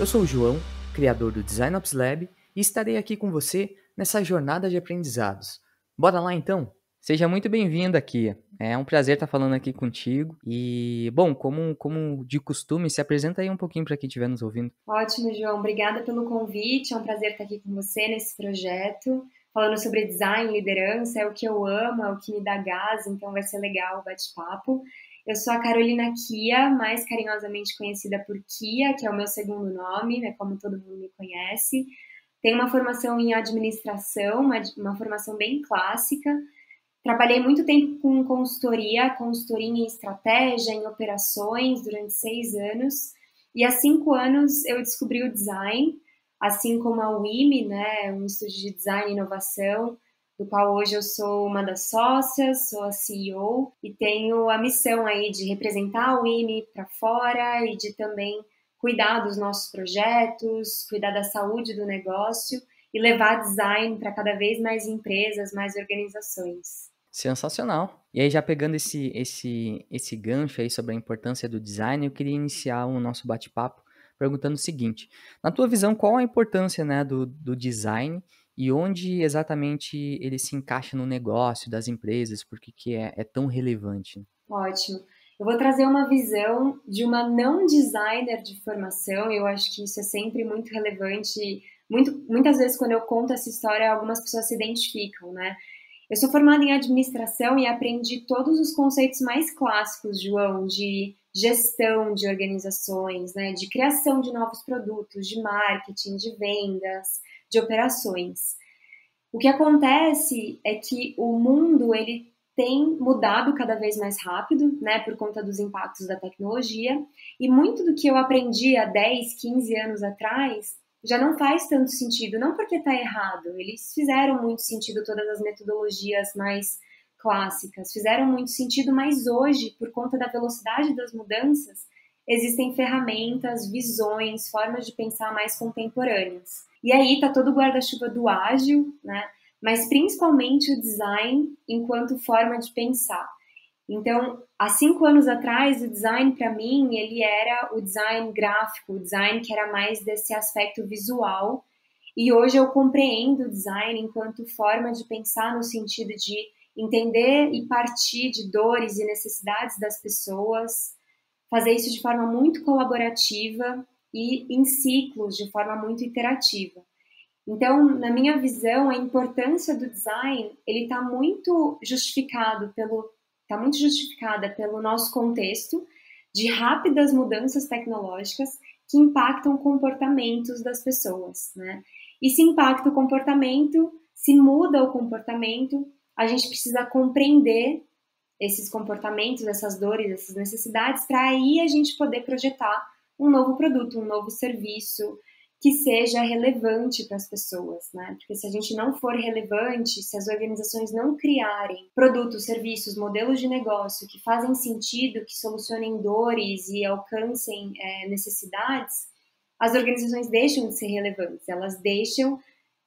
Eu sou o João, criador do Design Ops Lab, e estarei aqui com você nessa jornada de aprendizados. Bora lá então? Seja muito bem-vindo aqui. É um prazer estar falando aqui contigo. E, bom, como de costume, se apresenta aí um pouquinho para quem estiver nos ouvindo. Ótimo, João. Obrigada pelo convite. É um prazer estar aqui com você nesse projeto, falando sobre design, liderança. É o que eu amo, é o que me dá gás, então vai ser legal o bate-papo. Eu sou a Carolina Kia, mais carinhosamente conhecida por Kia, que é o meu segundo nome, né, como todo mundo me conhece. Tenho uma formação em administração, uma formação bem clássica. Trabalhei muito tempo com consultoria em estratégia, em operações, durante 6 anos. E há 5 anos eu descobri o design, assim como a WIMI, né, um estúdio de design e inovação, do qual hoje eu sou uma das sócias, sou a CEO e tenho a missão aí de representar a WIMI para fora e de também cuidar dos nossos projetos, cuidar da saúde do negócio e levar design para cada vez mais empresas, mais organizações. Sensacional. E aí, já pegando esse gancho aí sobre a importância do design, eu queria iniciar o nosso bate-papo perguntando o seguinte: na tua visão, qual a importância, né, do design e onde exatamente ele se encaixa no negócio das empresas? Por que que é tão relevante? Ótimo. Eu vou trazer uma visão de uma não designer de formação. Eu acho que isso é sempre muito relevante. Muitas vezes, quando eu conto essa história, algumas pessoas se identificam, né? Eu sou formada em administração e aprendi todos os conceitos mais clássicos, João, de gestão de organizações, né? De criação de novos produtos, de marketing, de vendas, de operações. O que acontece é que o mundo ele tem mudado cada vez mais rápido, né, por conta dos impactos da tecnologia, e muito do que eu aprendi há 10, 15 anos atrás já não faz tanto sentido, não porque está errado, eles fizeram muito sentido, todas as metodologias mais clássicas, fizeram muito sentido, mas hoje, por conta da velocidade das mudanças, existem ferramentas, visões, formas de pensar mais contemporâneas. E aí tá todo o guarda-chuva do ágil, né? Mas principalmente o design enquanto forma de pensar. Então, há 5 anos atrás, o design para mim, ele era o design gráfico, o design que era mais desse aspecto visual. E hoje eu compreendo o design enquanto forma de pensar no sentido de entender e partir de dores e necessidades das pessoas, fazer isso de forma muito colaborativa e em ciclos, de forma muito iterativa. Então, na minha visão, a importância do design, ele está muito justificada pelo nosso contexto de rápidas mudanças tecnológicas que impactam comportamentos das pessoas, né? E se impacta o comportamento, se muda o comportamento, a gente precisa compreender esses comportamentos, essas dores, essas necessidades, para aí a gente poder projetar um novo produto, um novo serviço que seja relevante para as pessoas, né? Porque se a gente não for relevante, se as organizações não criarem produtos, serviços, modelos de negócio que fazem sentido, que solucionem dores e alcancem necessidades, as organizações deixam de ser relevantes, elas deixam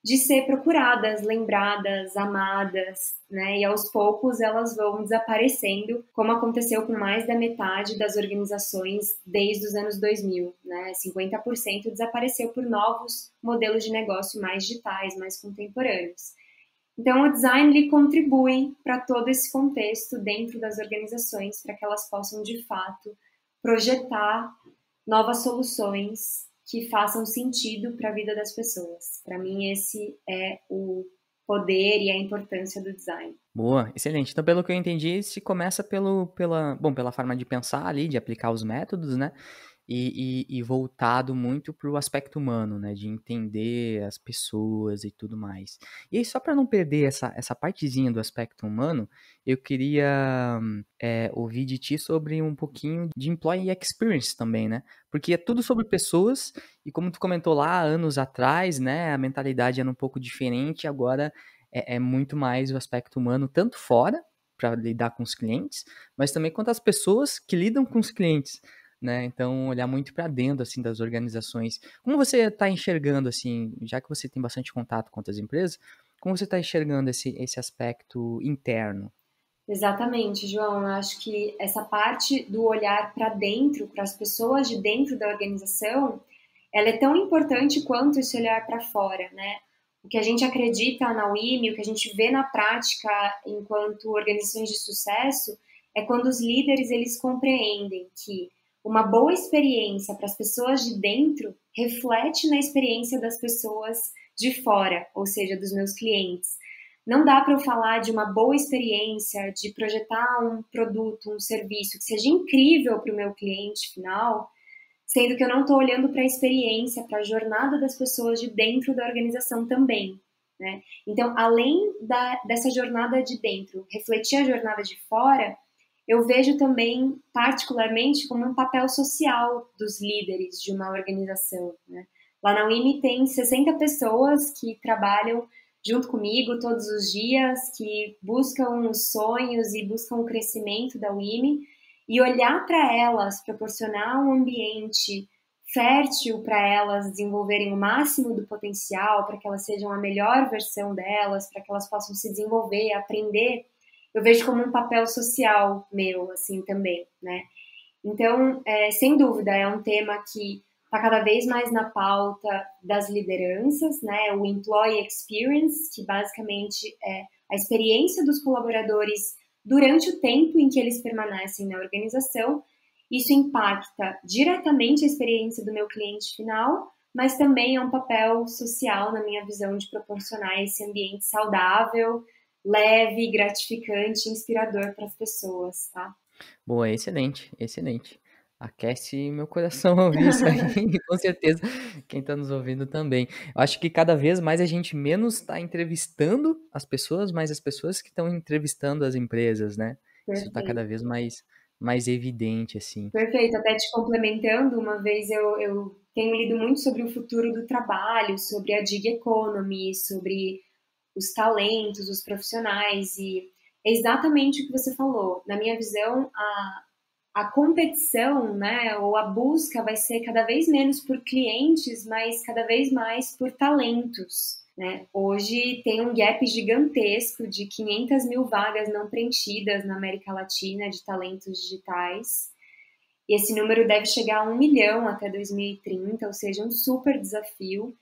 de ser procuradas, lembradas, amadas, né? E aos poucos elas vão desaparecendo, como aconteceu com mais da metade das organizações desde os anos 2000, né? 50% desapareceu por novos modelos de negócio mais digitais, mais contemporâneos. Então, o design ele contribui para todo esse contexto dentro das organizações, para que elas possam, de fato, projetar novas soluções que façam sentido para a vida das pessoas. Para mim, esse é o poder e a importância do design. Boa, excelente. Então, pelo que eu entendi, se começa pela forma de pensar ali, de aplicar os métodos, né? E voltado muito para o aspecto humano, né? De entender as pessoas e tudo mais. E aí, só para não perder essa partezinha do aspecto humano, eu queria ouvir de ti sobre um pouquinho de employee experience também, né? Porque é tudo sobre pessoas, e como tu comentou lá anos atrás, né? A mentalidade era um pouco diferente, agora é muito mais o aspecto humano, tanto fora, para lidar com os clientes, mas também quanto as pessoas que lidam com os clientes, né? Então, olhar muito para dentro, assim, das organizações. Como você está enxergando, assim, já que você tem bastante contato com outras empresas, como você está enxergando esse aspecto interno? Exatamente, João. Eu acho que essa parte do olhar para dentro, para as pessoas de dentro da organização, ela é tão importante quanto esse olhar para fora, né? O que a gente acredita na UIMI, o que a gente vê na prática enquanto organizações de sucesso, é quando os líderes eles compreendem que uma boa experiência para as pessoas de dentro reflete na experiência das pessoas de fora, ou seja, dos meus clientes. Não dá para eu falar de uma boa experiência, de projetar um produto, um serviço que seja incrível para o meu cliente final, sendo que eu não estou olhando para a experiência, para a jornada das pessoas de dentro da organização também, né? Então, além dessa jornada de dentro, refletir a jornada de fora, eu vejo também, particularmente, como um papel social dos líderes de uma organização, né? Lá na UIMI tem 60 pessoas que trabalham junto comigo todos os dias, que buscam os sonhos e buscam o crescimento da UIMI, e olhar para elas, proporcionar um ambiente fértil para elas desenvolverem o máximo do potencial, para que elas sejam a melhor versão delas, para que elas possam se desenvolver, aprender, eu vejo como um papel social meu, assim, também, né? Então, sem dúvida, é um tema que está cada vez mais na pauta das lideranças, né? O Employee Experience, que basicamente é a experiência dos colaboradores durante o tempo em que eles permanecem na organização. Isso impacta diretamente a experiência do meu cliente final, mas também é um papel social, na minha visão, de proporcionar esse ambiente saudável, leve, gratificante, inspirador para as pessoas, tá? Boa, excelente, excelente. Aquece meu coração ouvir isso aí, com certeza quem está nos ouvindo também. Eu acho que cada vez mais a gente menos está entrevistando as pessoas, mas as pessoas que estão entrevistando as empresas, né? Isso está Perfeito. cada vez mais evidente, assim. Perfeito. Até te complementando, uma vez eu tenho lido muito sobre o futuro do trabalho, sobre a gig economy, sobre os talentos, os profissionais, e é exatamente o que você falou. Na minha visão, a competição, né, ou a busca vai ser cada vez menos por clientes, mas cada vez mais por talentos, né? Hoje tem um gap gigantesco de 500 mil vagas não preenchidas na América Latina de talentos digitais. E esse número deve chegar a 1 milhão até 2030, ou seja, um super desafio.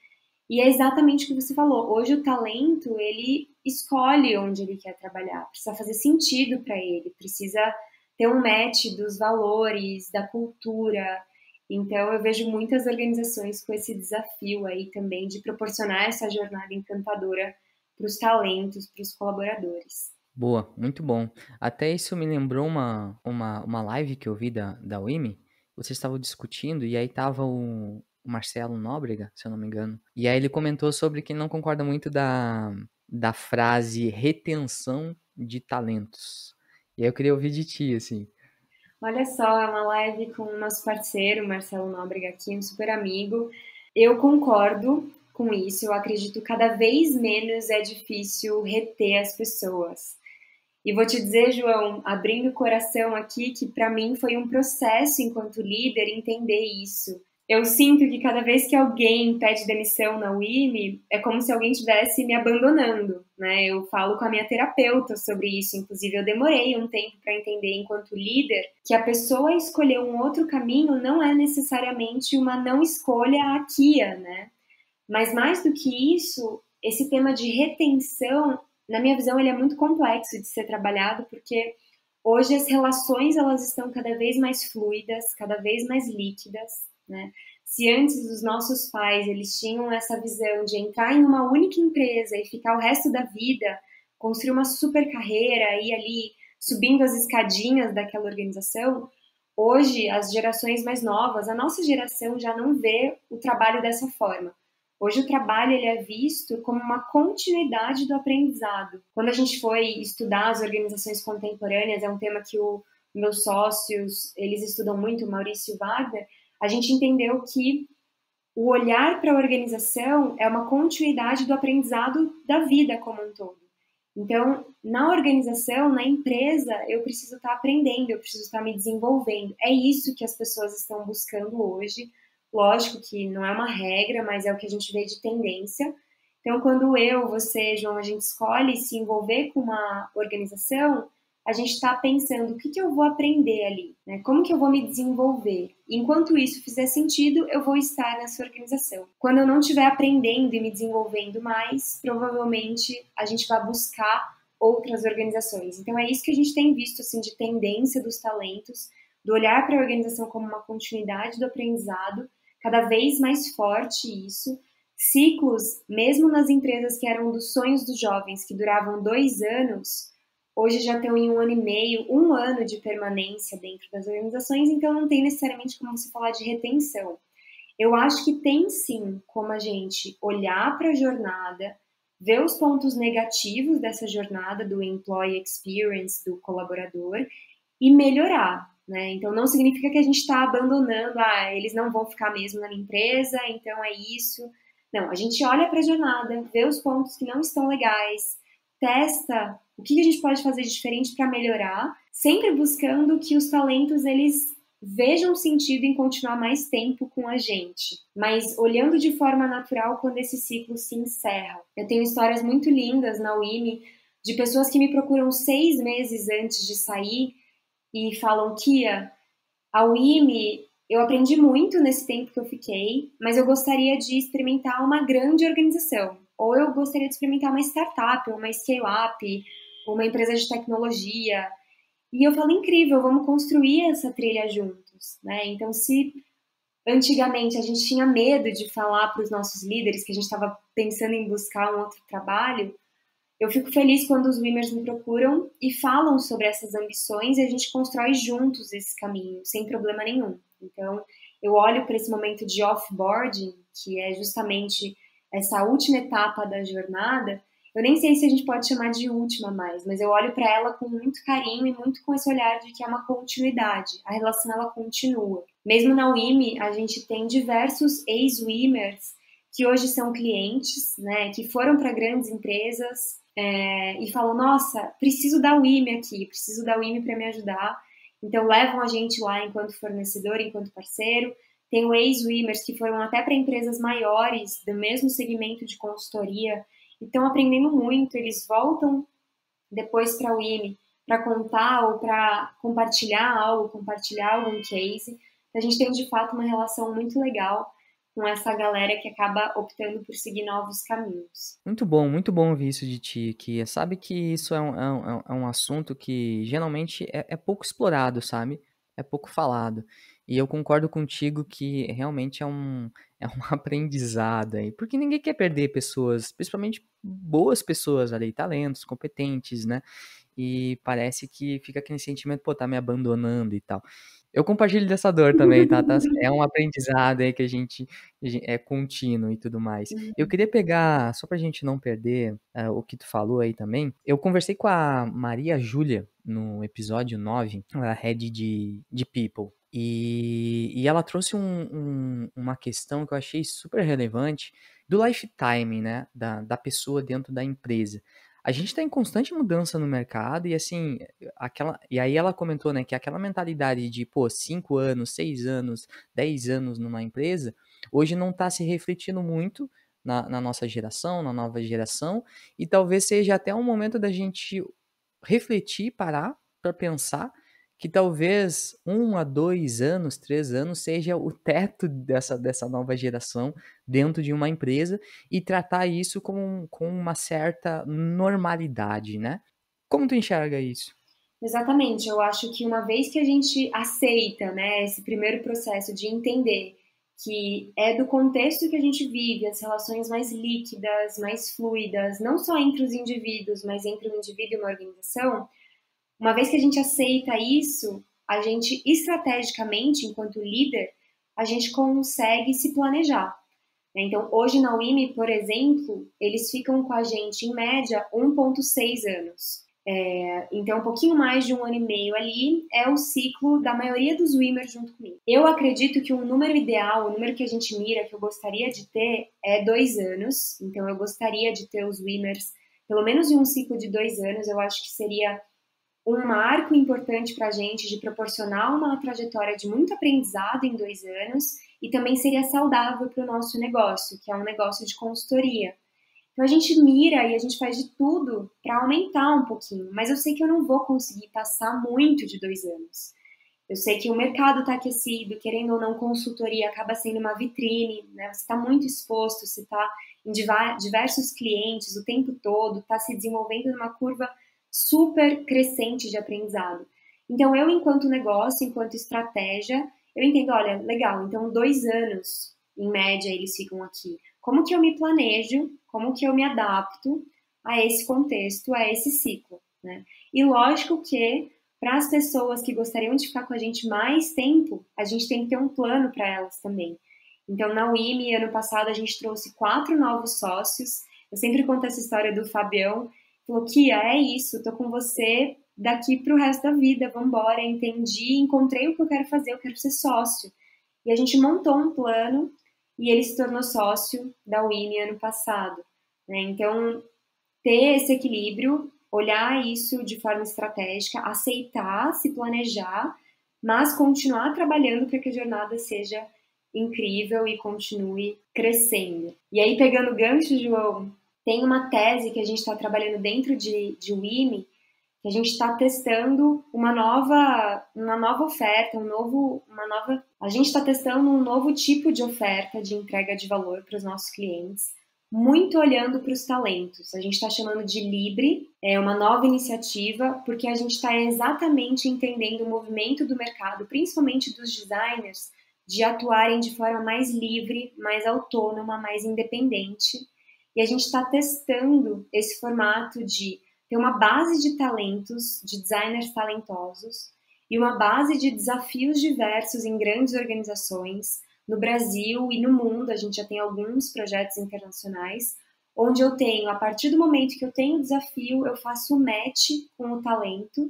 E é exatamente o que você falou. Hoje o talento, ele escolhe onde ele quer trabalhar. Precisa fazer sentido para ele, precisa ter um match dos valores, da cultura. Então eu vejo muitas organizações com esse desafio aí também de proporcionar essa jornada encantadora para os talentos, para os colaboradores. Boa, muito bom. Até isso me lembrou uma live que eu vi da UIMI. Vocês estavam discutindo e aí tava o Marcelo Nóbrega, se eu não me engano. E aí ele comentou sobre que não concorda muito da frase retenção de talentos. E aí eu queria ouvir de ti, assim. Olha só, é uma live com o nosso parceiro, Marcelo Nóbrega aqui, um super amigo. Eu concordo com isso, eu acredito que cada vez menos é difícil reter as pessoas. E vou te dizer, João, abrindo o coração aqui, que para mim foi um processo enquanto líder entender isso. Eu sinto que cada vez que alguém pede demissão na UIMI, é como se alguém estivesse me abandonando, né? Eu falo com a minha terapeuta sobre isso, inclusive eu demorei um tempo para entender enquanto líder que a pessoa escolher um outro caminho não é necessariamente uma não escolha aquia, né? Mas mais do que isso, esse tema de retenção, na minha visão, ele é muito complexo de ser trabalhado, porque hoje as relações elas estão cada vez mais fluidas, cada vez mais líquidas, né? Se antes os nossos pais eles tinham essa visão de entrar em uma única empresa e ficar o resto da vida, construir uma super carreira, ir ali subindo as escadinhas daquela organização, hoje as gerações mais novas, a nossa geração já não vê o trabalho dessa forma. Hoje o trabalho ele é visto como uma continuidade do aprendizado. Quando a gente foi estudar as organizações contemporâneas, é um tema que meus sócios, eles estudam muito, o Maurício e o Wagner, a gente entendeu que o olhar para a organização é uma continuidade do aprendizado da vida como um todo. Então, na organização, na empresa, eu preciso estar aprendendo, eu preciso estar me desenvolvendo. É isso que as pessoas estão buscando hoje. Lógico que não é uma regra, mas é o que a gente vê de tendência. Então, quando eu, você, João, a gente escolhe se envolver com uma organização, a gente está pensando o que eu vou aprender ali, né? Como que eu vou me desenvolver. Enquanto isso fizer sentido, eu vou estar nessa organização. Quando eu não estiver aprendendo e me desenvolvendo mais, provavelmente a gente vai buscar outras organizações. Então é isso que a gente tem visto assim de tendência dos talentos, do olhar para a organização como uma continuidade do aprendizado, cada vez mais forte isso. Ciclos, mesmo nas empresas que eram dos sonhos dos jovens, que duravam 2 anos, hoje já estão em 1 ano e meio, 1 ano de permanência dentro das organizações, então não tem necessariamente como você falar de retenção. Eu acho que tem sim como a gente olhar para a jornada, ver os pontos negativos dessa jornada do employee experience do colaborador e melhorar, né? Então não significa que a gente está abandonando, eles não vão ficar mesmo na minha empresa, então é isso. Não, a gente olha para a jornada, vê os pontos que não estão legais, testa o que a gente pode fazer de diferente para melhorar, sempre buscando que os talentos eles vejam sentido em continuar mais tempo com a gente, mas olhando de forma natural quando esse ciclo se encerra. Eu tenho histórias muito lindas na UIMI de pessoas que me procuram 6 meses antes de sair e falam, Kia, a UIMI, eu aprendi muito nesse tempo que eu fiquei, mas eu gostaria de experimentar uma grande organização. Ou eu gostaria de experimentar uma startup, uma scale-up, uma empresa de tecnologia. E eu falo, incrível, vamos construir essa trilha juntos, né? Então, se antigamente a gente tinha medo de falar para os nossos líderes que a gente estava pensando em buscar um outro trabalho, eu fico feliz quando os Wimmers me procuram e falam sobre essas ambições e a gente constrói juntos esse caminho, sem problema nenhum. Então, eu olho para esse momento de offboarding, que é justamente essa última etapa da jornada. Eu nem sei se a gente pode chamar de última mais, mas eu olho para ela com muito carinho e muito com esse olhar de que é uma continuidade. A relação, ela continua. Mesmo na UIMI, a gente tem diversos ex-Wimmers que hoje são clientes, né, que foram para grandes empresas, e falam, nossa, preciso da UIMI aqui, preciso da UIMI para me ajudar. Então levam a gente lá enquanto fornecedor, enquanto parceiro. Tem ex-Wimmers que foram até para empresas maiores do mesmo segmento de consultoria e estão aprendendo muito. Eles voltam depois para a UIMI para contar ou para compartilhar algo, compartilhar algum case. A gente tem de fato uma relação muito legal com essa galera que acaba optando por seguir novos caminhos. Muito bom ouvir isso de ti, que sabe que isso é um assunto que geralmente é pouco explorado, sabe? É pouco falado. E eu concordo contigo que realmente é um aprendizado aí, porque ninguém quer perder pessoas, principalmente boas pessoas ali, talentos, competentes, né? E parece que fica aquele sentimento, pô, tá me abandonando e tal. Eu compartilho dessa dor também, tá? É um aprendizado aí que a gente é contínuo e tudo mais. Eu queria pegar, só pra gente não perder o que tu falou aí também, eu conversei com a Maria Júlia no episódio 9, a head de People. E ela trouxe uma questão que eu achei super relevante do lifetime, né? Da pessoa dentro da empresa. A gente está em constante mudança no mercado e assim, e aí ela comentou, né, que aquela mentalidade de, pô, 5 anos, 6 anos, 10 anos numa empresa, hoje não está se refletindo muito na nossa geração, na nova geração, e talvez seja até um momento da gente refletir, parar para pensar que talvez 1 a 2 anos, 3 anos seja o teto dessa nova geração dentro de uma empresa e tratar isso com uma certa normalidade, né? Como tu enxerga isso? Exatamente, eu acho que uma vez que a gente aceita, né, esse primeiro processo de entender que é do contexto que a gente vive, as relações mais líquidas, mais fluidas, não só entre os indivíduos, mas entre um indivíduo e uma organização, uma vez que a gente aceita isso, a gente estrategicamente, enquanto líder, a gente consegue se planejar. Então, hoje na UIMI, por exemplo, eles ficam com a gente, em média, 1,6 anos. Então, um pouquinho mais de 1 ano e meio ali é o ciclo da maioria dos Wimmers junto comigo. Eu acredito que um número ideal, o número que a gente mira, que eu gostaria de ter, é 2 anos. Então, eu gostaria de ter os Wimmers pelo menos em um ciclo de 2 anos. Eu acho que seria um marco importante para a gente de proporcionar uma trajetória de muito aprendizado em 2 anos e também seria saudável para o nosso negócio, que é um negócio de consultoria. Então a gente mira e a gente faz de tudo para aumentar um pouquinho, mas eu sei que eu não vou conseguir passar muito de 2 anos. Eu sei que o mercado está aquecido, querendo ou não, consultoria acaba sendo uma vitrine, né? Você está muito exposto, você está em diversos clientes o tempo todo, está se desenvolvendo numa curva super crescente de aprendizado. Então, eu, enquanto negócio, enquanto estratégia, eu entendo, olha, legal, então 2 anos, em média, eles ficam aqui. Como que eu me planejo, como que eu me adapto a esse contexto, a esse ciclo, né? E lógico que para as pessoas que gostariam de ficar com a gente mais tempo, a gente tem que ter um plano para elas também. Então, na UIMI, ano passado, a gente trouxe 4 novos sócios. Eu sempre conto essa história do Fabião. Falou, Kia, é isso, tô com você daqui para o resto da vida, vamos embora, entendi, encontrei o que eu quero fazer, eu quero ser sócio. E a gente montou um plano e ele se tornou sócio da UIMI ano passado, né? Então, ter esse equilíbrio, olhar isso de forma estratégica, aceitar, se planejar, mas continuar trabalhando para que a jornada seja incrível e continue crescendo. E aí, pegando o gancho, João, tem uma tese que a gente está trabalhando dentro de WIMI, que a gente está testando uma nova oferta, a gente está testando um novo tipo de oferta de entrega de valor para os nossos clientes, muito olhando para os talentos. A gente está chamando de Libre, é uma nova iniciativa, porque a gente está exatamente entendendo o movimento do mercado, principalmente dos designers, de atuarem de forma mais livre, mais autônoma, mais independente. E a gente está testando esse formato de ter uma base de talentos, de designers talentosos, e uma base de desafios diversos em grandes organizações, no Brasil e no mundo. A gente já tem alguns projetos internacionais, onde eu tenho, a partir do momento que eu tenho o desafio, eu faço o match com o talento,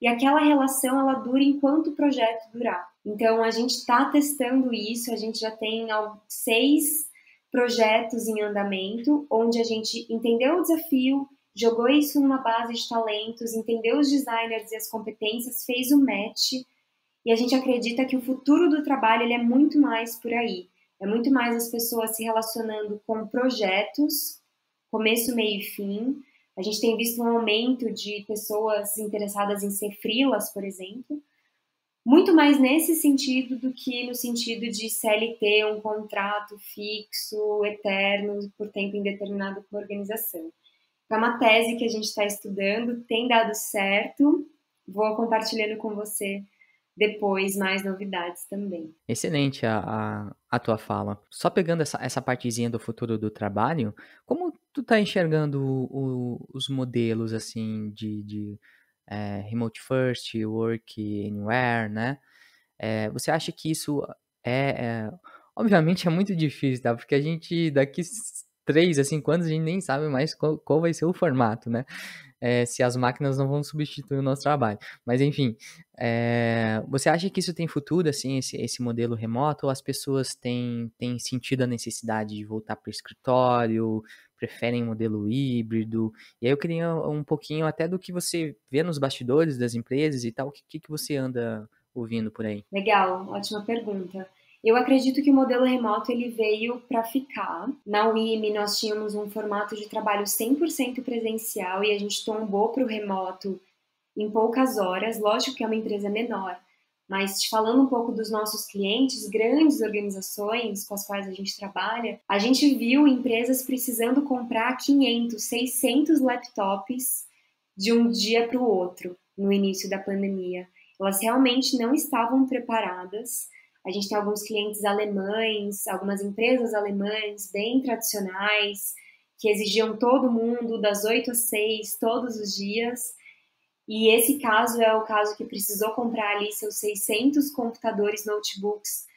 e aquela relação ela dura enquanto o projeto durar. Então a gente está testando isso, a gente já tem 6 projetos em andamento, onde a gente entendeu o desafio, jogou isso numa base de talentos, entendeu os designers e as competências, fez o match, e a gente acredita que o futuro do trabalho ele é muito mais por aí. É muito mais as pessoas se relacionando com projetos, começo, meio e fim. A gente tem visto um aumento de pessoas interessadas em ser freelas, por exemplo. Muito mais nesse sentido do que no sentido de CLT, um contrato fixo, eterno, por tempo indeterminado com a organização. É uma tese que a gente está estudando, tem dado certo. Vou compartilhando com você depois mais novidades também. Excelente a tua fala. Só pegando essa partezinha do futuro do trabalho, como tu tá enxergando os modelos, assim, de remote first, work anywhere, né? Você acha que isso obviamente é muito difícil, tá? Porque a gente, daqui 3 a 5 anos, a gente nem sabe mais qual vai ser o formato, né? Se as máquinas não vão substituir o nosso trabalho. Mas, enfim, você acha que isso tem futuro, assim, esse modelo remoto, ou as pessoas têm sentido a necessidade de voltar para o escritório, preferem modelo híbrido? E aí eu queria um pouquinho até do que você vê nos bastidores das empresas e tal, o que você anda ouvindo por aí? Legal, ótima pergunta. Eu acredito que o modelo remoto ele veio para ficar. Na UIMI nós tínhamos um formato de trabalho 100% presencial e a gente tombou para o remoto em poucas horas. Lógico que é uma empresa menor, mas falando um pouco dos nossos clientes, grandes organizações com as quais a gente trabalha, a gente viu empresas precisando comprar 500, 600 laptops de um dia para o outro no início da pandemia. Elas realmente não estavam preparadas. A gente tem alguns clientes alemães, algumas empresas alemãs bem tradicionais, que exigiam todo mundo das 8 às 6, todos os dias. E esse caso é o caso que precisou comprar ali seus 600 computadores, notebooks,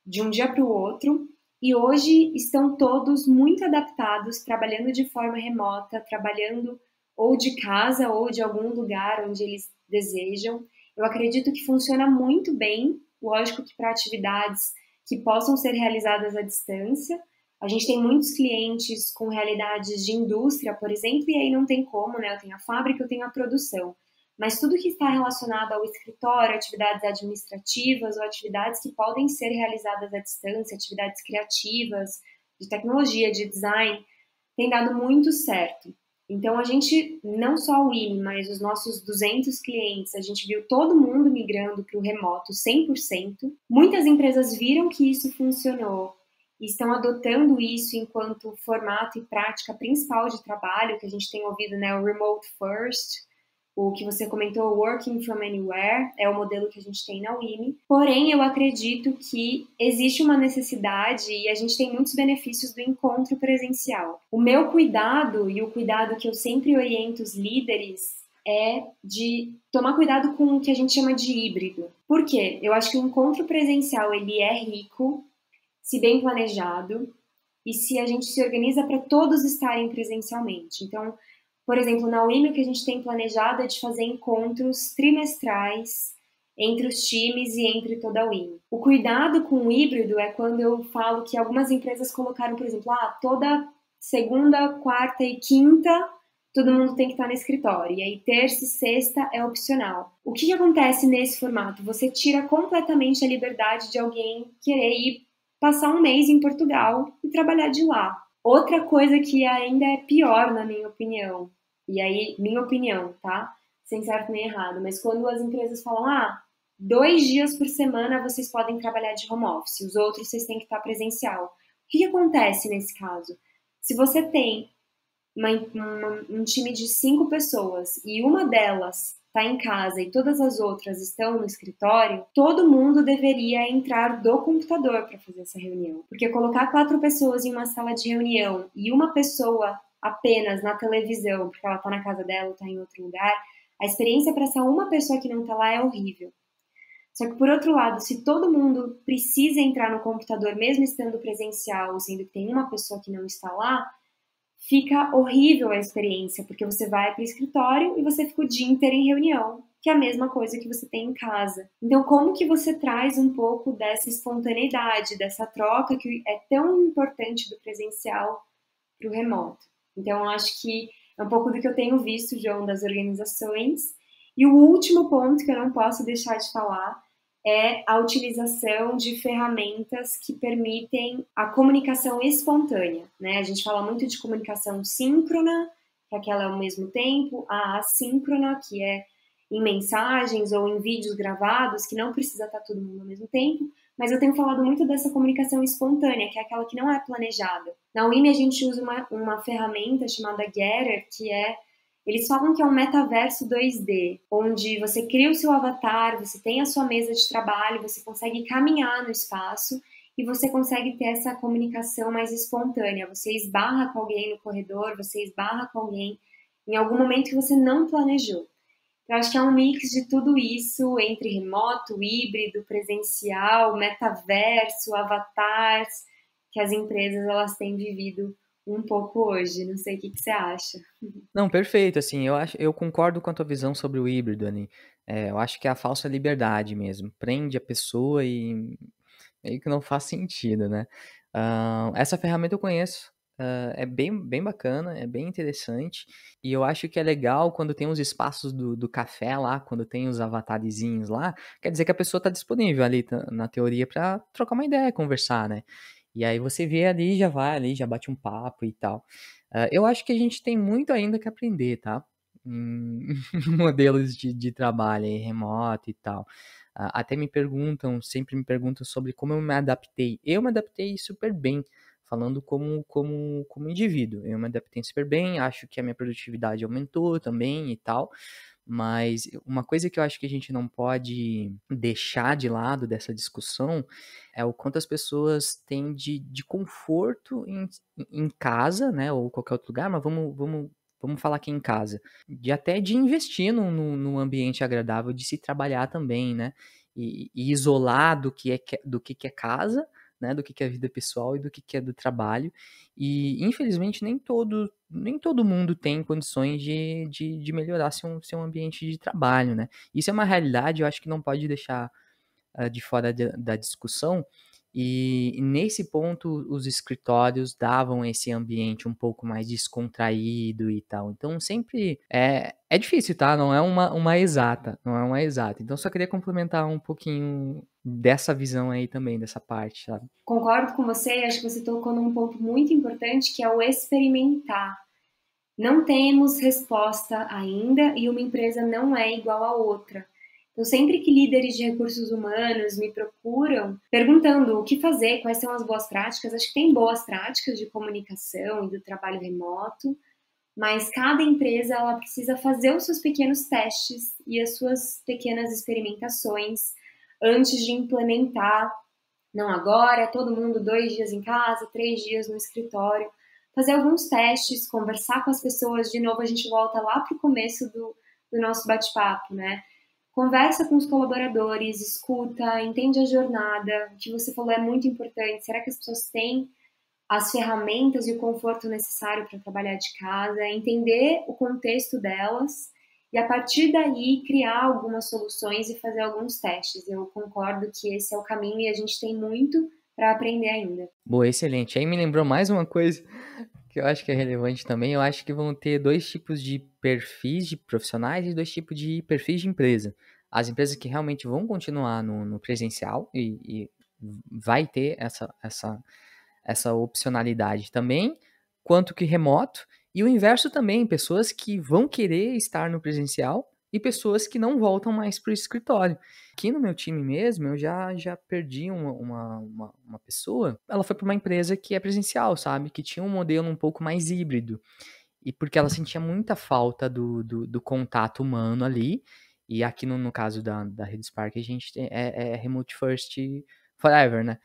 de um dia para o outro. E hoje estão todos muito adaptados, trabalhando de forma remota, trabalhando ou de casa ou de algum lugar onde eles desejam. Eu acredito que funciona muito bem, lógico que para atividades que possam ser realizadas à distância. A gente tem muitos clientes com realidades de indústria, por exemplo, e aí não tem como, né? Eu tenho a fábrica, eu tenho a produção. Mas tudo que está relacionado ao escritório, atividades administrativas ou atividades que podem ser realizadas à distância, atividades criativas, de tecnologia, de design, tem dado muito certo. Então, a gente, não só o IME, mas os nossos 200 clientes, a gente viu todo mundo migrando para o remoto 100%. Muitas empresas viram que isso funcionou e estão adotando isso enquanto formato e prática principal de trabalho, que a gente tem ouvido, né, o remote first, o que você comentou, working from anywhere, é o modelo que a gente tem na UIMI. Porém, eu acredito que existe uma necessidade e a gente tem muitos benefícios do encontro presencial. O meu cuidado e o cuidado que eu sempre oriento os líderes é de tomar cuidado com o que a gente chama de híbrido. Por quê? Eu acho que o encontro presencial ele é rico, se bem planejado, e se a gente se organiza para todos estarem presencialmente. Então, por exemplo, na UIMI, o que a gente tem planejado é de fazer encontros trimestrais entre os times e entre toda a UIMI. O cuidado com o híbrido é quando eu falo que algumas empresas colocaram, por exemplo, toda segunda, quarta e quinta todo mundo tem que estar no escritório, e aí terça e sexta é opcional. O que acontece nesse formato? Você tira completamente a liberdade de alguém querer ir passar um mês em Portugal e trabalhar de lá. Outra coisa que ainda é pior, na minha opinião, e aí, minha opinião, tá? Sem certo nem errado, mas quando as empresas falam, 2 dias por semana vocês podem trabalhar de home office, os outros vocês têm que estar presencial. O que acontece nesse caso? Se você tem um time de 5 pessoas e uma delas está em casa e todas as outras estão no escritório, todo mundo deveria entrar do computador para fazer essa reunião. Porque colocar 4 pessoas em uma sala de reunião e uma pessoa apenas na televisão, porque ela está na casa dela ou está em outro lugar, a experiência para essa uma pessoa que não está lá é horrível. Só que, por outro lado, se todo mundo precisa entrar no computador, mesmo estando presencial, sendo que tem uma pessoa que não está lá, fica horrível a experiência, porque você vai para o escritório e você fica o dia inteiro em reunião, que é a mesma coisa que você tem em casa. Então, como que você traz um pouco dessa espontaneidade, dessa troca que é tão importante do presencial para o remoto? Então, eu acho que é um pouco do que eu tenho visto, João, das organizações. E o último ponto que eu não posso deixar de falar é a utilização de ferramentas que permitem a comunicação espontânea, né? A gente fala muito de comunicação síncrona, que é aquela ao mesmo tempo, a assíncrona, que é em mensagens ou em vídeos gravados, que não precisa estar todo mundo ao mesmo tempo, mas eu tenho falado muito dessa comunicação espontânea, que é aquela que não é planejada. Na UIMI a gente usa uma ferramenta chamada Getter, que eles falam que é um metaverso 2D, onde você cria o seu avatar, você tem a sua mesa de trabalho, você consegue caminhar no espaço e você consegue ter essa comunicação mais espontânea. Você esbarra com alguém no corredor, você esbarra com alguém em algum momento que você não planejou. Eu acho que é um mix de tudo isso entre remoto, híbrido, presencial, metaverso, avatars, que as empresas elas têm vivido um pouco hoje. Não sei o que você acha. Não, perfeito, assim, eu concordo com a tua visão sobre o híbrido ali. Eu acho que é a falsa liberdade mesmo. Prende a pessoa e meio que não faz sentido, né? Essa ferramenta eu conheço. É bem bacana, é bem interessante. E eu acho que é legal quando tem os espaços do café lá, quando tem os avatarezinhos lá, quer dizer que a pessoa está disponível ali, na teoria, para trocar uma ideia, conversar, né? E aí você vê ali, já vai ali, já bate um papo e tal. Eu acho que a gente tem muito ainda que aprender, tá? Em modelos de trabalho aí, remoto e tal. Até sempre me perguntam sobre como eu me adaptei. Eu me adaptei super bem, falando como indivíduo. Eu me adaptei super bem, acho que a minha produtividade aumentou também e tal. Mas uma coisa que eu acho que a gente não pode deixar de lado dessa discussão é o quanto as pessoas têm de conforto em casa, né? Ou qualquer outro lugar, mas vamos falar aqui em casa. Até de investir num ambiente agradável de se trabalhar também, né? E isolar do que é casa, né? Do que é vida pessoal e do que é do trabalho. E, infelizmente, nem todo mundo tem condições de melhorar seu ambiente de trabalho, né? Isso é uma realidade, eu acho que não pode deixar de fora da discussão. E nesse ponto, os escritórios davam esse ambiente um pouco mais descontraído e tal. Então, sempre é difícil, tá? Não é uma exata, não é uma exata. Então, só queria complementar um pouquinho dessa visão aí também, dessa parte, sabe? Concordo com você, acho que você tocou num ponto muito importante, que é o experimentar. Não temos resposta ainda e uma empresa não é igual a outra. Então, sempre que líderes de recursos humanos me procuram perguntando o que fazer, quais são as boas práticas, acho que tem boas práticas de comunicação e do trabalho remoto, mas cada empresa ela precisa fazer os seus pequenos testes e as suas pequenas experimentações antes de implementar. Não agora, todo mundo 2 dias em casa, 3 dias no escritório, fazer alguns testes, conversar com as pessoas. De novo, a gente volta lá para o começo do nosso bate-papo, né? Conversa com os colaboradores, escuta, entende a jornada. O que você falou é muito importante. Será que as pessoas têm as ferramentas e o conforto necessário para trabalhar de casa? Entender o contexto delas e, a partir daí, criar algumas soluções e fazer alguns testes. Eu concordo que esse é o caminho e a gente tem muito para aprender ainda. Boa, excelente. Aí me lembrou mais uma coisa que eu acho que é relevante também. Eu acho que vão ter 2 tipos de perfis de profissionais e 2 tipos de perfis de empresa. As empresas que realmente vão continuar no presencial e vai ter essa opcionalidade também, quanto que remoto, e o inverso também, pessoas que vão querer estar no presencial e pessoas que não voltam mais para o escritório. Aqui no meu time mesmo, eu já perdi uma pessoa, ela foi para uma empresa que é presencial, sabe? Que tinha um modelo um pouco mais híbrido. E porque ela sentia muita falta do contato humano ali. E aqui no caso da Rede Spark, a gente é remote first forever, né?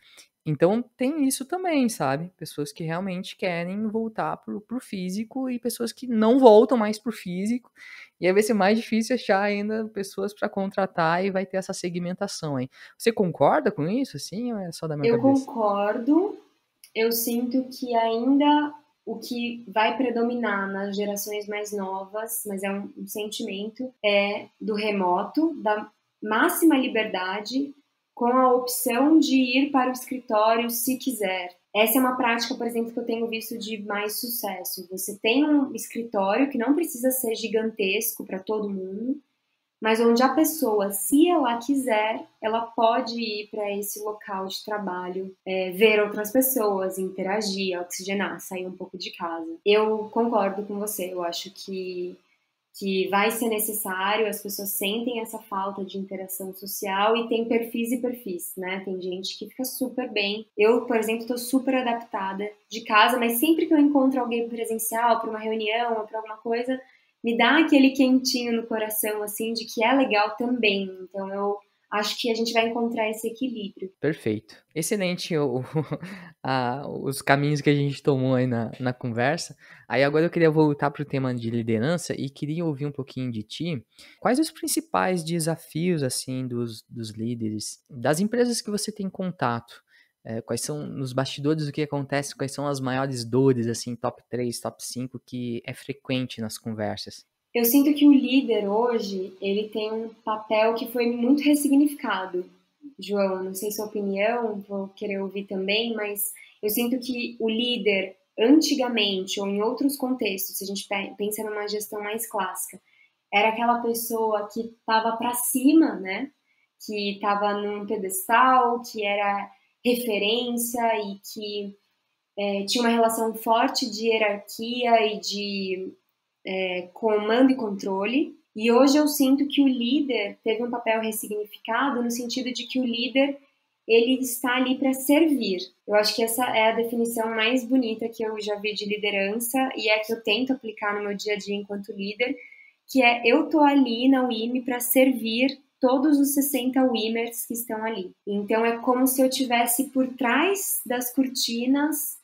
Então tem isso também, sabe? Pessoas que realmente querem voltar pro físico e pessoas que não voltam mais pro físico. E aí vai ser mais difícil achar ainda pessoas para contratar e vai ter essa segmentação aí. Você concorda com isso, assim, ou é só da minha Eu cabeça? concordo, eu sinto que ainda o que vai predominar nas gerações mais novas, mas é um sentimento, é do remoto, da máxima liberdade, com a opção de ir para o escritório se quiser. Essa é uma prática, por exemplo, que eu tenho visto de mais sucesso. Você tem um escritório que não precisa ser gigantesco para todo mundo, mas onde a pessoa, se ela quiser, ela pode ir para esse local de trabalho, ver outras pessoas, interagir, oxigenar, sair um pouco de casa. Eu concordo com você, eu acho que vai ser necessário, as pessoas sentem essa falta de interação social e tem perfis e perfis, né? Tem gente que fica super bem. Eu, por exemplo, estou super adaptada de casa, mas sempre que eu encontro alguém presencial para uma reunião ou para alguma coisa, me dá aquele quentinho no coração, assim, de que é legal também. Então, eu acho que a gente vai encontrar esse equilíbrio. Perfeito. Excelente os caminhos que a gente tomou aí na conversa. Aí agora eu queria voltar para o tema de liderança e queria ouvir um pouquinho de ti. Quais os principais desafios, assim, dos líderes, das empresas que você tem contato? Quais são, nos bastidores, o que acontece? Quais são as maiores dores, assim, top 3, top 5, que é frequente nas conversas? Eu sinto que o líder hoje, ele tem um papel que foi muito ressignificado. João, não sei sua opinião, vou querer ouvir também, mas eu sinto que o líder, antigamente, ou em outros contextos, se a gente pensa numa gestão mais clássica, era aquela pessoa que estava para cima, né? Que estava num pedestal, que era referência e que tinha uma relação forte de hierarquia e de comando e controle. E hoje eu sinto que o líder teve um papel ressignificado no sentido de que o líder ele está ali para servir. Eu acho que essa é a definição mais bonita que eu já vi de liderança e é que eu tento aplicar no meu dia a dia enquanto líder, que é eu tô ali na WIME para servir todos os 60 WIMers que estão ali. Então é como se eu tivesse por trás das cortinas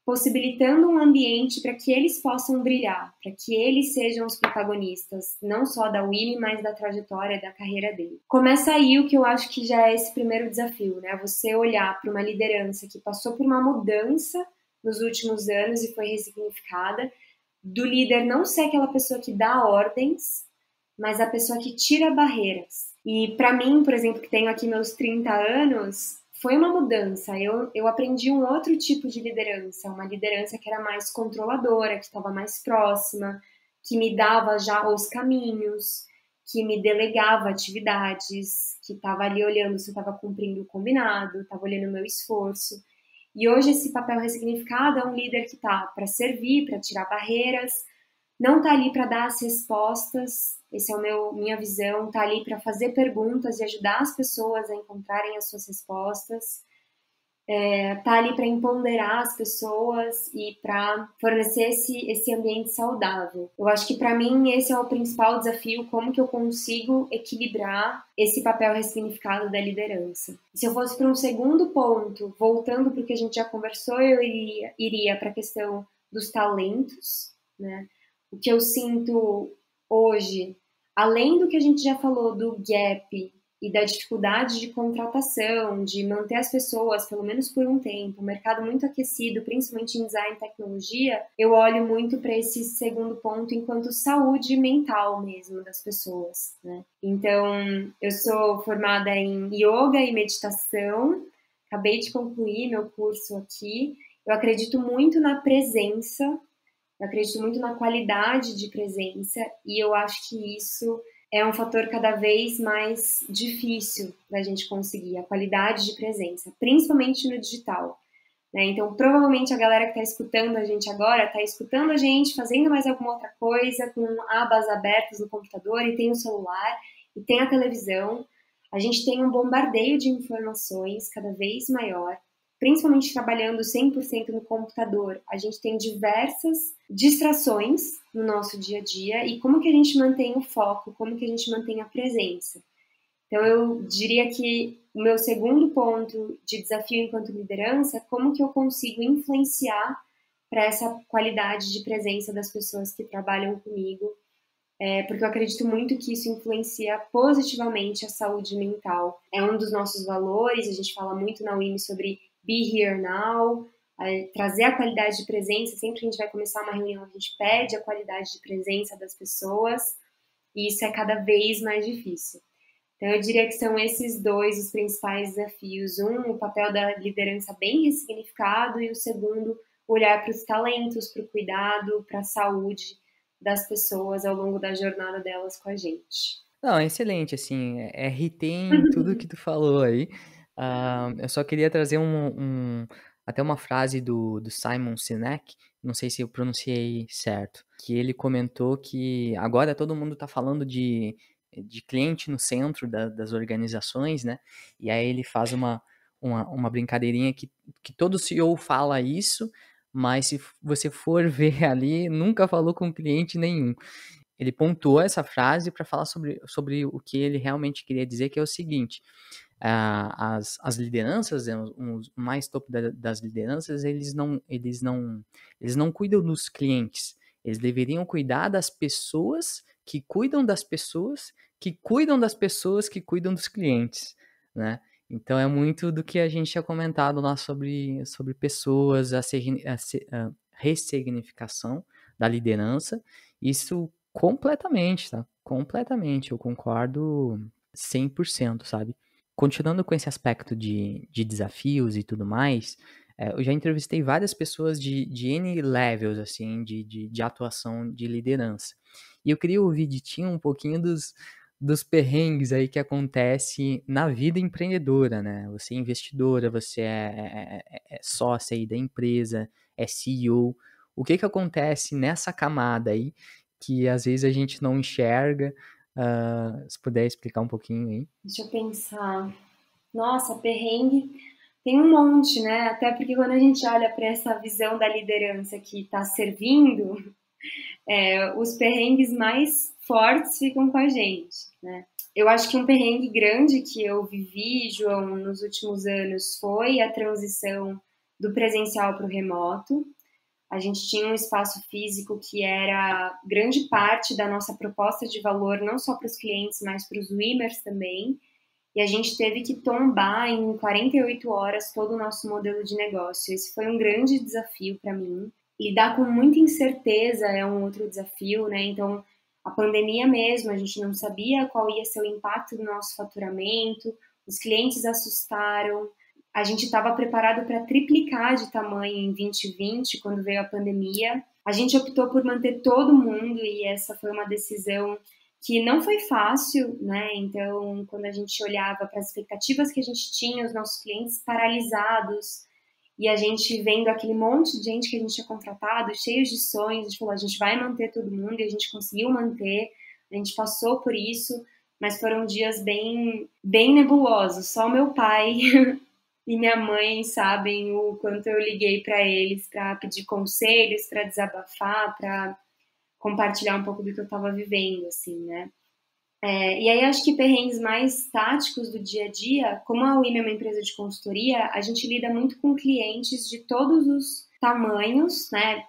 possibilitando um ambiente para que eles possam brilhar, para que eles sejam os protagonistas, não só da Winnie, mas da trajetória, da carreira dele. Começa aí o que eu acho que já é esse primeiro desafio, né? Você olhar para uma liderança que passou por uma mudança nos últimos anos e foi ressignificada, do líder não ser aquela pessoa que dá ordens, mas a pessoa que tira barreiras. E para mim, por exemplo, que tenho aqui meus 30 anos, foi uma mudança. Eu aprendi um outro tipo de liderança, uma liderança que era mais controladora, que estava mais próxima, que me dava já os caminhos, que me delegava atividades, que estava ali olhando se eu estava cumprindo o combinado, estava olhando o meu esforço. E hoje esse papel ressignificado é um líder que está para servir, para tirar barreiras, não está ali para dar as respostas, esse é minha visão, está ali para fazer perguntas e ajudar as pessoas a encontrarem as suas respostas, está ali para empoderar as pessoas e para fornecer esse ambiente saudável. Eu acho que para mim esse é o principal desafio, como que eu consigo equilibrar esse papel ressignificado da liderança. Se eu fosse para um segundo ponto, voltando para o que a gente já conversou, eu iria para a questão dos talentos, né? O que eu sinto hoje, além do que a gente já falou do gap e da dificuldade de contratação, de manter as pessoas, pelo menos por um tempo, um mercado muito aquecido, principalmente em design e tecnologia, eu olho muito para esse segundo ponto enquanto saúde mental mesmo das pessoas, né? Então, eu sou formada em yoga e meditação, acabei de concluir meu curso aqui, eu acredito muito na presença, eu acredito muito na qualidade de presença e eu acho que isso é um fator cada vez mais difícil da gente conseguir, a qualidade de presença, principalmente no digital, né? Então, provavelmente a galera que está escutando a gente agora está escutando a gente fazendo mais alguma outra coisa, com abas abertas no computador e tem o celular e tem a televisão. A gente tem um bombardeio de informações cada vez maior, principalmente trabalhando 100% no computador, a gente tem diversas distrações no nosso dia a dia e como que a gente mantém o foco, como que a gente mantém a presença. Então, eu diria que o meu segundo ponto de desafio enquanto liderança é como que eu consigo influenciar para essa qualidade de presença das pessoas que trabalham comigo, porque eu acredito muito que isso influencia positivamente a saúde mental. É um dos nossos valores, a gente fala muito na UIM sobre Be Here Now, trazer a qualidade de presença. Sempre que a gente vai começar uma reunião, a gente pede a qualidade de presença das pessoas, e isso é cada vez mais difícil. Então, eu diria que são esses dois os principais desafios. Um, o papel da liderança bem ressignificado, e o segundo, olhar para os talentos, para o cuidado, para a saúde das pessoas ao longo da jornada delas com a gente. Não, excelente, assim, RT em tudo que tu falou aí. Eu só queria trazer até uma frase do Simon Sinek, não sei se eu pronunciei certo, que ele comentou que agora todo mundo está falando de cliente no centro das organizações, né? E aí ele faz uma brincadeirinha que todo CEO fala isso, mas se você for ver ali, nunca falou com cliente nenhum. Ele pontuou essa frase para falar sobre o que ele realmente queria dizer, que é o seguinte: as lideranças, os mais topo das lideranças, eles não cuidam dos clientes, eles deveriam cuidar das pessoas que cuidam das pessoas que cuidam das pessoas que cuidam dos clientes, né? Então é muito do que a gente tinha comentado lá sobre pessoas, a ressignificação da liderança. Isso completamente, tá? Completamente, eu concordo 100%, sabe? Continuando com esse aspecto de desafios e tudo mais, eu já entrevistei várias pessoas de N levels, assim, de atuação de liderança. E eu queria ouvir de ti um pouquinho dos perrengues aí que acontece na vida empreendedora, né? Você é investidora, você é sócia aí da empresa, é CEO. O que acontece nessa camada aí que às vezes a gente não enxerga? Se puder explicar um pouquinho aí. Deixa eu pensar. Nossa, perrengue tem um monte, né? Até porque quando a gente olha para essa visão da liderança que está servindo, os perrengues mais fortes ficam com a gente, né? Eu acho que um perrengue grande que eu vivi, João, nos últimos anos foi a transição do presencial para o remoto. A gente tinha um espaço físico que era grande parte da nossa proposta de valor, não só para os clientes, mas para os WIMers também. E a gente teve que tombar em 48 horas todo o nosso modelo de negócio. Esse foi um grande desafio para mim. Lidar com muita incerteza é um outro desafio, né? Então, a pandemia mesmo, a gente não sabia qual ia ser o impacto do nosso faturamento, os clientes assustaram, A gente estava preparado para triplicar de tamanho em 2020, quando veio a pandemia. A gente optou por manter todo mundo e essa foi uma decisão que não foi fácil, né? Então, quando a gente olhava para as expectativas que a gente tinha, os nossos clientes paralisados e a gente vendo aquele monte de gente que a gente tinha contratado, cheios de sonhos, a gente falou, a gente vai manter todo mundo e a gente conseguiu manter. A gente passou por isso, mas foram dias bem, bem nebulosos. Só o meu pai e minha mãe sabem o quanto eu liguei para eles para pedir conselhos, para desabafar, para compartilhar um pouco do que eu estava vivendo, assim, né? E aí acho que perrengues mais táticos do dia a dia, como a WIM é uma empresa de consultoria, a gente lida muito com clientes de todos os tamanhos, né?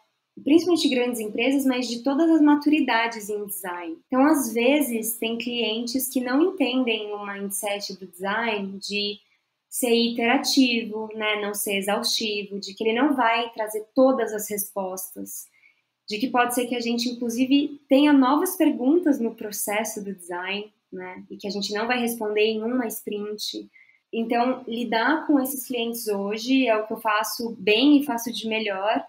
Principalmente grandes empresas, mas de todas as maturidades em design. Então, às vezes, tem clientes que não entendem o mindset do design de ser iterativo, né? Não ser exaustivo, de que ele não vai trazer todas as respostas, de que pode ser que a gente, inclusive, tenha novas perguntas no processo do design, né? E que a gente não vai responder em uma sprint. Então, lidar com esses clientes hoje é o que eu faço bem e faço de melhor,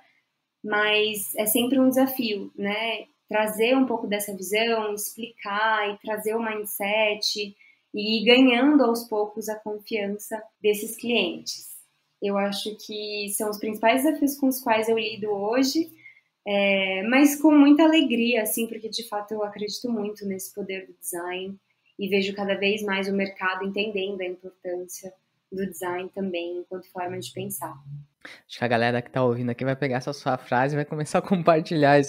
mas é sempre um desafio, né? Trazer um pouco dessa visão, explicar e trazer o mindset e ir ganhando aos poucos a confiança desses clientes. Eu acho que são os principais desafios com os quais eu lido hoje, mas com muita alegria, assim, porque de fato eu acredito muito nesse poder do design e vejo cada vez mais o mercado entendendo a importância do design também enquanto forma de pensar. Acho que a galera que tá ouvindo aqui vai pegar essa sua frase e vai começar a compartilhar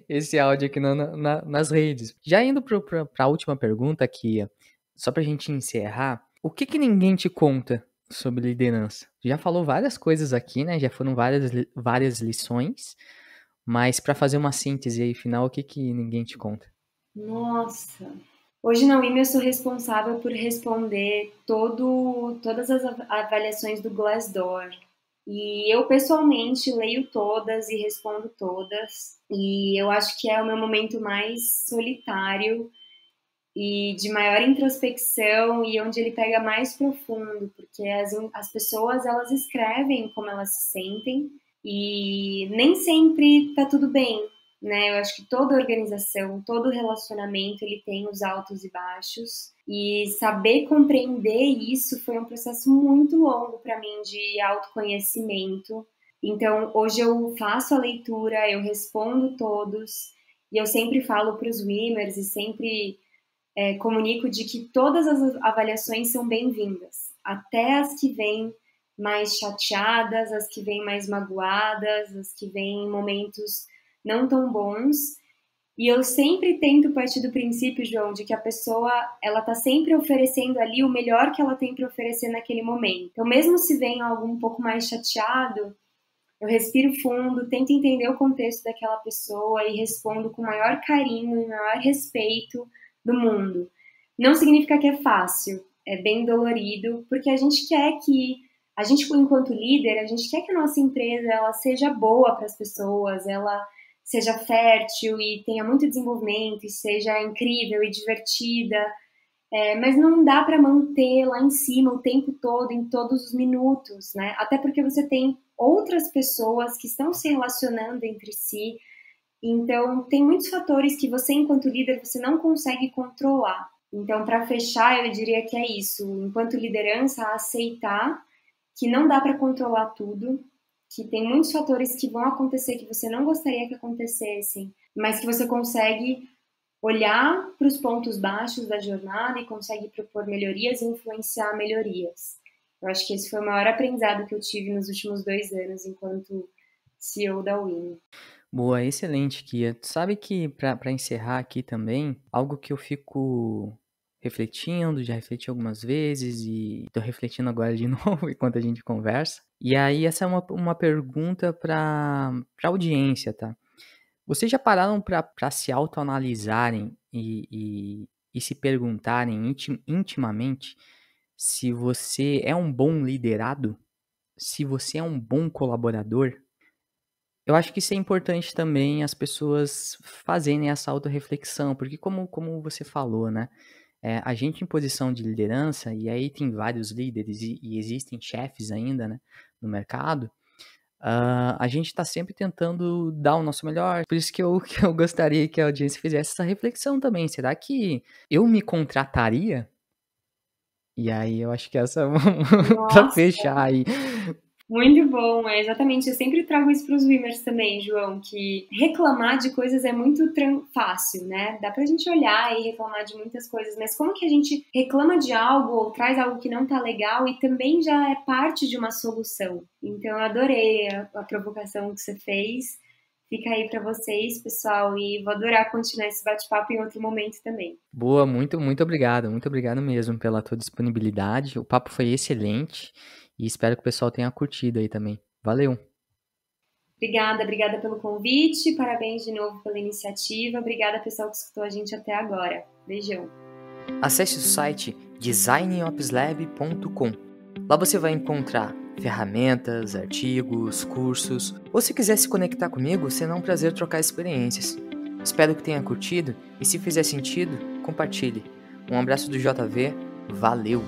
esse áudio aqui nas redes. Já indo para a última pergunta aqui, só pra gente encerrar, o que ninguém te conta sobre liderança? Já falou várias coisas aqui, né? Já foram várias lições, mas para fazer uma síntese aí final, o que ninguém te conta? Nossa! Hoje na UIM eu sou responsável por responder todas as avaliações do Glassdoor. E eu pessoalmente leio todas e respondo todas. E eu acho que é o meu momento mais solitário e de maior introspecção e onde ele pega mais profundo, porque as pessoas elas escrevem como elas se sentem e nem sempre tá tudo bem, né? Eu acho que toda organização, todo relacionamento, ele tem os altos e baixos e saber compreender isso foi um processo muito longo para mim de autoconhecimento. Então, hoje eu faço a leitura, eu respondo todos e eu sempre falo para os Wimmers e sempre comunico de que todas as avaliações são bem-vindas, até as que vêm mais chateadas, as que vêm mais magoadas, as que vêm em momentos não tão bons. E eu sempre tento partir do princípio, João, de que a pessoa ela está sempre oferecendo ali o melhor que ela tem para oferecer naquele momento. Então, mesmo se vem algo um pouco mais chateado, eu respiro fundo, tento entender o contexto daquela pessoa e respondo com o maior carinho e maior respeito do mundo. Não significa que é fácil, é bem dolorido, porque a gente quer que, a gente enquanto líder, a gente quer que a nossa empresa ela seja boa para as pessoas, ela seja fértil e tenha muito desenvolvimento e seja incrível e divertida, mas não dá para manter lá em cima o tempo todo, em todos os minutos, né? Até porque você tem outras pessoas que estão se relacionando entre si. Então, tem muitos fatores que você, enquanto líder, você não consegue controlar. Então, para fechar, eu diria que é isso. Enquanto liderança, aceitar que não dá para controlar tudo, que tem muitos fatores que vão acontecer que você não gostaria que acontecessem, mas que você consegue olhar para os pontos baixos da jornada e consegue propor melhorias e influenciar melhorias. Eu acho que esse foi o maior aprendizado que eu tive nos últimos 2 anos enquanto CEO da WIM. Boa, excelente, Kia. Tu sabe que, para encerrar aqui também, algo que eu fico refletindo, já refleti algumas vezes e tô refletindo agora de novo enquanto a gente conversa. E aí, essa é uma pergunta para audiência, tá? Vocês já pararam para se autoanalisarem e se perguntarem intimamente se você é um bom liderado? Se você é um bom colaborador? Eu acho que isso é importante também as pessoas fazerem essa autorreflexão, porque como você falou, né? A gente em posição de liderança, e aí tem vários líderes e existem chefes ainda, né, no mercado, a gente está sempre tentando dar o nosso melhor. Por isso que eu, que eu gostaria que a audiência fizesse essa reflexão também. Será que eu me contrataria? E aí eu acho que essa para Nossa, fechar aí. muito bom, é exatamente. Eu sempre trago isso para os Wimmers também, João, que reclamar de coisas é muito fácil, né? Dá pra gente olhar e reclamar de muitas coisas, mas como que a gente reclama de algo ou traz algo que não tá legal e também já é parte de uma solução? Então eu adorei a provocação que você fez. Fica aí para vocês, pessoal, e vou adorar continuar esse bate-papo em outro momento também. Boa, muito muito obrigado mesmo pela tua disponibilidade. O papo foi excelente e espero que o pessoal tenha curtido aí também. Valeu! Obrigada pelo convite, parabéns de novo pela iniciativa, obrigada pessoal que escutou a gente até agora. Beijão! Acesse o site designopslab.com. Lá você vai encontrar ferramentas, artigos, cursos, ou se quiser se conectar comigo, será um prazer trocar experiências. Espero que tenha curtido e se fizer sentido, compartilhe. Um abraço do JV, valeu!